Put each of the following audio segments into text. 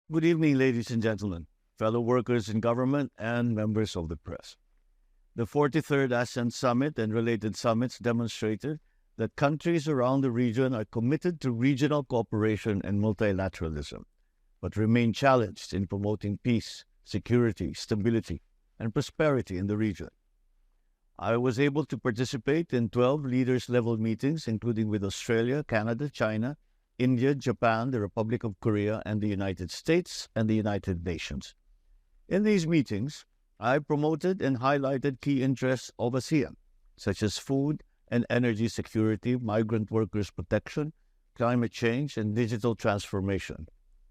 Good evening, ladies and gentlemen, fellow workers in government, and members of the press. The 43rd Asean Summit and related summits demonstrated that countries around the region are committed to regional cooperation and multilateralism, but remain challenged in promoting peace, security, stability, and prosperity in the region. I was able to participate in 12 leaders-level meetings, including with Australia, Canada, China, India, Japan, the Republic of Korea, and the United States and the United Nations. In these meetings, I promoted and highlighted key interests of ASEAN, such as food and energy security, migrant workers' protection, climate change, and digital transformation,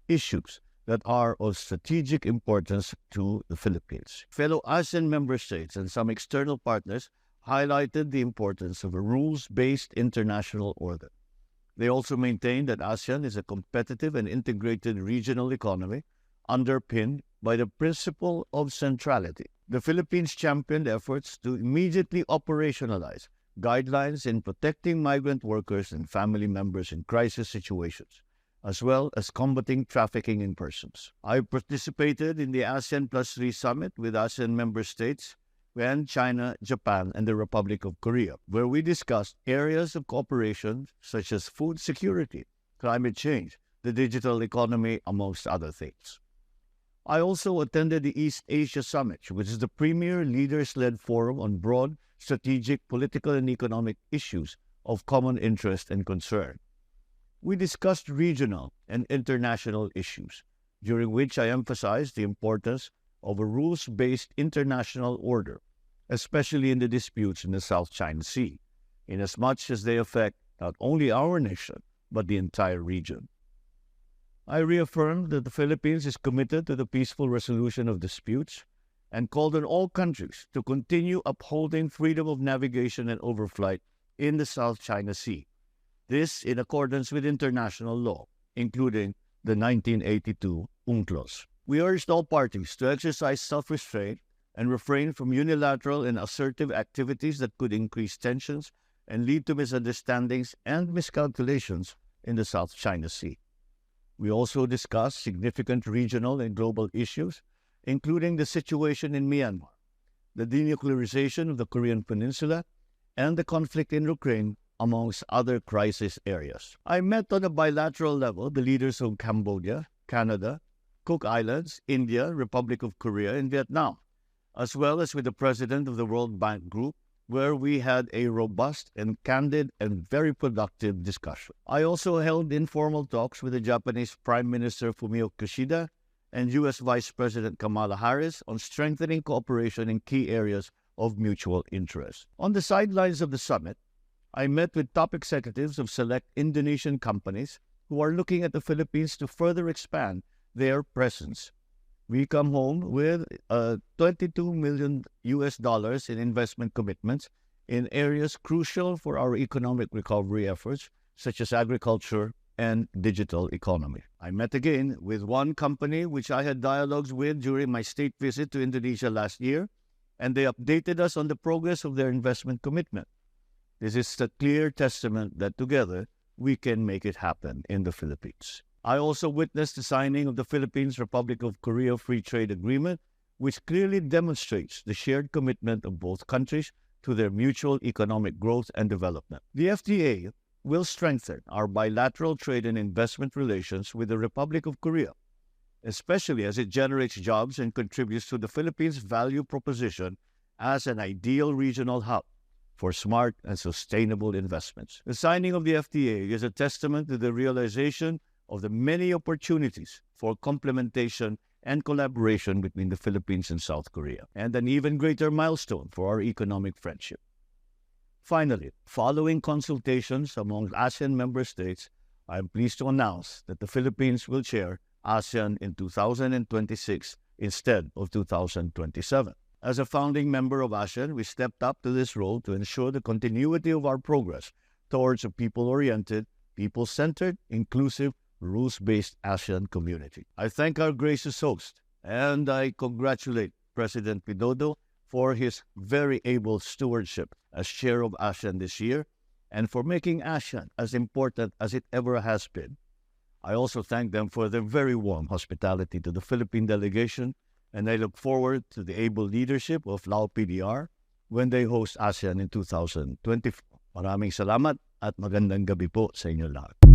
issues that are of strategic importance to the Philippines. Fellow ASEAN member states and some external partners highlighted the importance of a rules-based international order. They also maintained that ASEAN is a competitive and integrated regional economy underpinned by the principle of centrality. The Philippines championed efforts to immediately operationalize guidelines in protecting migrant workers and family members in crisis situations, as well as combating trafficking in persons. I participated in the ASEAN Plus 3 Summit with ASEAN member states and China, Japan, and the Republic of Korea, where we discussed areas of cooperation such as food security, climate change, the digital economy, amongst other things. I also attended the East Asia Summit, which is the premier leaders-led forum on broad, strategic, political, and economic issues of common interest and concern. We discussed regional and international issues, during which I emphasized the importance of a rules-based international order, especially in the disputes in the South China Sea, inasmuch as they affect not only our nation, but the entire region. I reaffirmed that the Philippines is committed to the peaceful resolution of disputes and called on all countries to continue upholding freedom of navigation and overflight in the South China Sea. This in accordance with international law, including the 1982 UNCLOS. We urged all parties to exercise self-restraint and refrain from unilateral and assertive activities that could increase tensions and lead to misunderstandings and miscalculations in the South China Sea. We also discussed significant regional and global issues, including the situation in Myanmar, the denuclearization of the Korean Peninsula, and the conflict in Ukraine, amongst other crisis areas. I met on a bilateral level the leaders of Cambodia, Canada, Cook Islands, India, Republic of Korea, and Vietnam, as well as with the president of the World Bank Group, where we had a robust and candid and very productive discussion. I also held informal talks with the Japanese Prime Minister Fumio Kishida and U.S. Vice President Kamala Harris on strengthening cooperation in key areas of mutual interest. On the sidelines of the summit, I met with top executives of select Indonesian companies who are looking at the Philippines to further expand their presence. We come home with $22 million in investment commitments in areas crucial for our economic recovery efforts, such as agriculture and digital economy. I met again with one company which I had dialogues with during my state visit to Indonesia last year, and they updated us on the progress of their investment commitment. This is a clear testament that together we can make it happen in the Philippines. I also witnessed the signing of the Philippines-Republic of Korea Free Trade Agreement, which clearly demonstrates the shared commitment of both countries to their mutual economic growth and development. The FTA will strengthen our bilateral trade and investment relations with the Republic of Korea, especially as it generates jobs and contributes to the Philippines' value proposition as an ideal regional hub for smart and sustainable investments. The signing of the FTA is a testament to the realization of the many opportunities for complementation and collaboration between the Philippines and South Korea, and an even greater milestone for our economic friendship. Finally, following consultations among ASEAN member states, I am pleased to announce that the Philippines will chair ASEAN in 2026 instead of 2027. As a founding member of ASEAN, we stepped up to this role to ensure the continuity of our progress towards a people-oriented, people-centered, inclusive, rules-based ASEAN community. I thank our gracious host, and I congratulate President Widodo for his very able stewardship as chair of ASEAN this year, and for making ASEAN as important as it ever has been. I also thank them for their very warm hospitality to the Philippine delegation, and I look forward to the able leadership of Lao PDR when they host ASEAN in 2024. Maraming salamat at magandang gabi po sa inyo lahat.